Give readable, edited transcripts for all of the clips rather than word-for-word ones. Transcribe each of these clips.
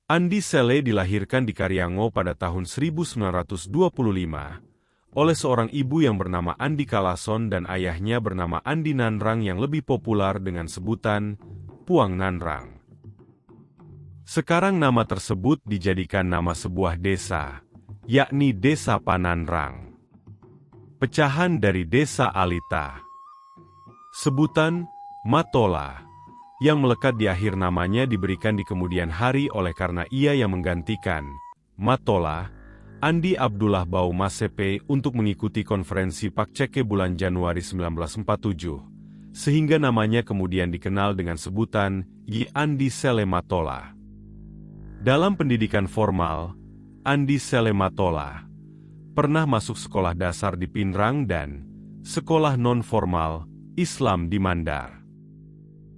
Andi Sele dilahirkan di Karyango pada tahun 1925 oleh seorang ibu yang bernama Andi Kalason dan ayahnya bernama Andi Nanrang yang lebih populer dengan sebutan Puang Nanrang. Sekarang nama tersebut dijadikan nama sebuah desa, yakni Desa Pananrang, pecahan dari Desa Alita. Sebutan Matola yang melekat di akhir namanya diberikan di kemudian hari oleh karena ia yang menggantikan Matola, Andi Abdullah Bau Masepe untuk mengikuti konferensi Pakceke bulan Januari 1947, sehingga namanya kemudian dikenal dengan sebutan Yi Andi Sele Matola. Dalam pendidikan formal, Andi Sele Matola pernah masuk sekolah dasar di Pinrang dan sekolah non-formal Islam di Mandar.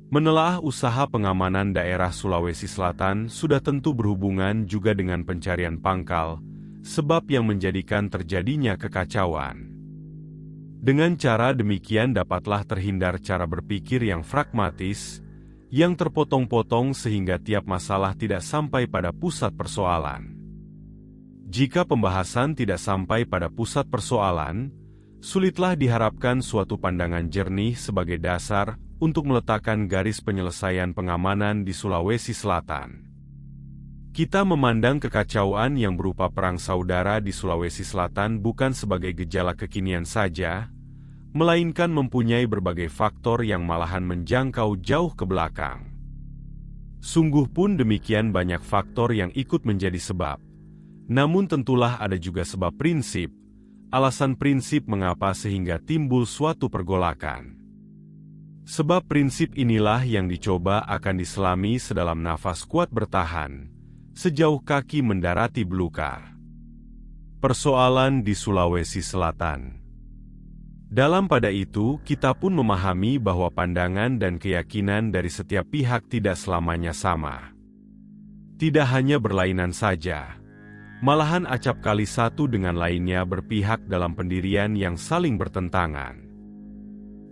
Menelaah usaha pengamanan daerah Sulawesi Selatan sudah tentu berhubungan juga dengan pencarian pangkal, sebab yang menjadikan terjadinya kekacauan. Dengan cara demikian dapatlah terhindar cara berpikir yang pragmatis, yang terpotong-potong sehingga tiap masalah tidak sampai pada pusat persoalan. Jika pembahasan tidak sampai pada pusat persoalan, sulitlah diharapkan suatu pandangan jernih sebagai dasar untuk meletakkan garis penyelesaian pengamanan di Sulawesi Selatan. Kita memandang kekacauan yang berupa perang saudara di Sulawesi Selatan bukan sebagai gejala kekinian saja, melainkan mempunyai berbagai faktor yang malahan menjangkau jauh ke belakang. Sungguh pun demikian banyak faktor yang ikut menjadi sebab. Namun tentulah ada juga sebab prinsip, alasan prinsip mengapa sehingga timbul suatu pergolakan. Sebab prinsip inilah yang dicoba akan diselami sedalam nafas kuat bertahan, sejauh kaki mendarati belukar. Persoalan di Sulawesi Selatan. Dalam pada itu, kita pun memahami bahwa pandangan dan keyakinan dari setiap pihak tidak selamanya sama. Tidak hanya berlainan saja, malahan acap kali satu dengan lainnya berpihak dalam pendirian yang saling bertentangan.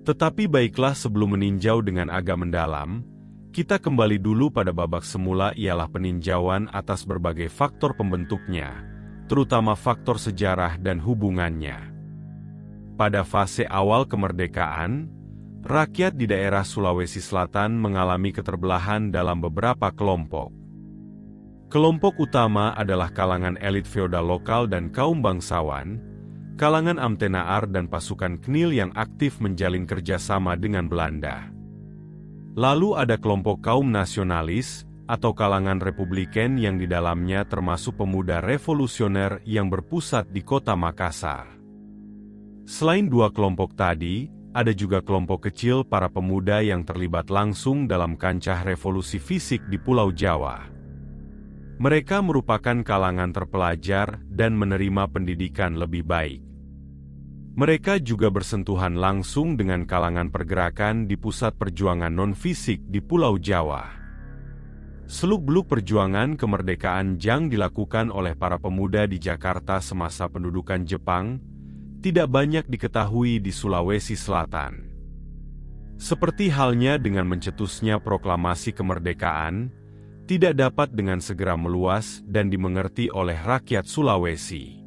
Tetapi baiklah sebelum meninjau dengan agak mendalam, kita kembali dulu pada babak semula ialah peninjauan atas berbagai faktor pembentuknya, terutama faktor sejarah dan hubungannya. Pada fase awal kemerdekaan, rakyat di daerah Sulawesi Selatan mengalami keterbelahan dalam beberapa kelompok. Kelompok utama adalah kalangan elit feodal lokal dan kaum bangsawan, kalangan Amtenaar dan pasukan KNIL yang aktif menjalin kerjasama dengan Belanda. Lalu ada kelompok kaum nasionalis, atau kalangan Republiken yang di dalamnya termasuk pemuda revolusioner yang berpusat di kota Makassar. Selain dua kelompok tadi, ada juga kelompok kecil para pemuda yang terlibat langsung dalam kancah revolusi fisik di Pulau Jawa. Mereka merupakan kalangan terpelajar dan menerima pendidikan lebih baik. Mereka juga bersentuhan langsung dengan kalangan pergerakan di pusat perjuangan non-fisik di Pulau Jawa. Seluk-beluk perjuangan kemerdekaan yang dilakukan oleh para pemuda di Jakarta semasa pendudukan Jepang tidak banyak diketahui di Sulawesi Selatan. Seperti halnya dengan mencetusnya proklamasi kemerdekaan, tidak dapat dengan segera meluas dan dimengerti oleh rakyat Sulawesi.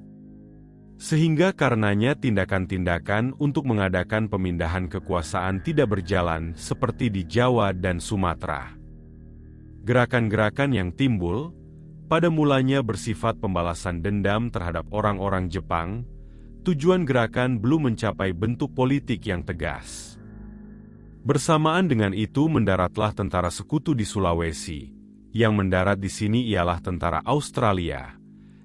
Sehingga karenanya tindakan-tindakan untuk mengadakan pemindahan kekuasaan tidak berjalan seperti di Jawa dan Sumatera. Gerakan-gerakan yang timbul, pada mulanya bersifat pembalasan dendam terhadap orang-orang Jepang. Tujuan gerakan belum mencapai bentuk politik yang tegas. Bersamaan dengan itu mendaratlah tentara sekutu di Sulawesi. Yang mendarat di sini ialah tentara Australia.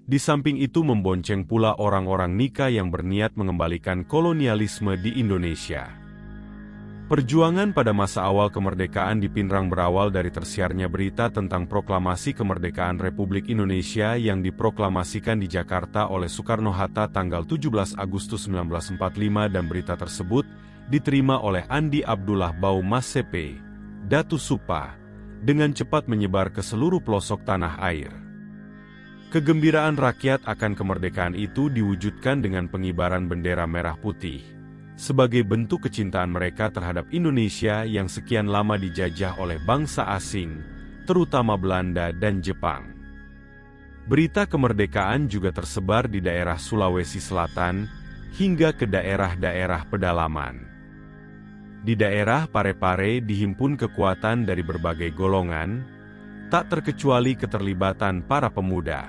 Di samping itu membonceng pula orang-orang Nika yang berniat mengembalikan kolonialisme di Indonesia. Perjuangan pada masa awal kemerdekaan di Pinrang berawal dari tersiarnya berita tentang proklamasi kemerdekaan Republik Indonesia yang diproklamasikan di Jakarta oleh Soekarno-Hatta tanggal 17 Agustus 1945 dan berita tersebut diterima oleh Andi Abdullah Bau Masepe, Datu Supa, dengan cepat menyebar ke seluruh pelosok tanah air. Kegembiraan rakyat akan kemerdekaan itu diwujudkan dengan pengibaran bendera merah putih, sebagai bentuk kecintaan mereka terhadap Indonesia yang sekian lama dijajah oleh bangsa asing, terutama Belanda dan Jepang. Berita kemerdekaan juga tersebar di daerah Sulawesi Selatan hingga ke daerah-daerah pedalaman. Di daerah Parepare dihimpun kekuatan dari berbagai golongan, tak terkecuali keterlibatan para pemuda.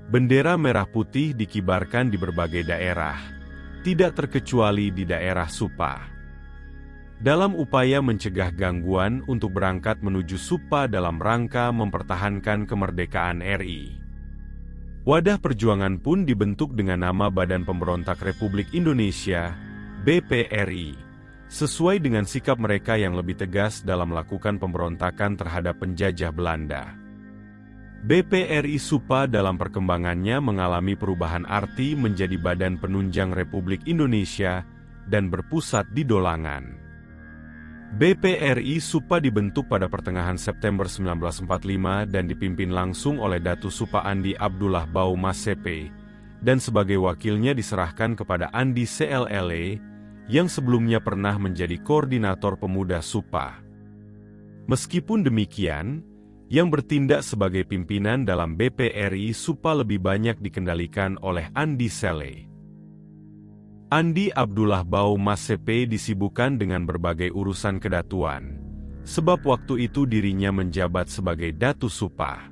Bendera merah putih dikibarkan di berbagai daerah, tidak terkecuali di daerah Supa. Dalam upaya mencegah gangguan untuk berangkat menuju Supa dalam rangka mempertahankan kemerdekaan RI. Wadah perjuangan pun dibentuk dengan nama Badan Pemberontak Republik Indonesia, BPRI, sesuai dengan sikap mereka yang lebih tegas dalam melakukan pemberontakan terhadap penjajah Belanda. BPRI Supa dalam perkembangannya mengalami perubahan arti menjadi Badan Penunjang Republik Indonesia dan berpusat di Dolangan. BPRI Supa dibentuk pada pertengahan September 1945 dan dipimpin langsung oleh Datu Supa Andi Abdullah Bau Masepe, dan sebagai wakilnya diserahkan kepada Andi CLLE, yang sebelumnya pernah menjadi koordinator pemuda Supa. Meskipun demikian, yang bertindak sebagai pimpinan dalam BPRI Supa lebih banyak dikendalikan oleh Andi Sele. Andi Abdullah Bau Masepe disibukkan dengan berbagai urusan kedatuan, sebab waktu itu dirinya menjabat sebagai Datu Supa.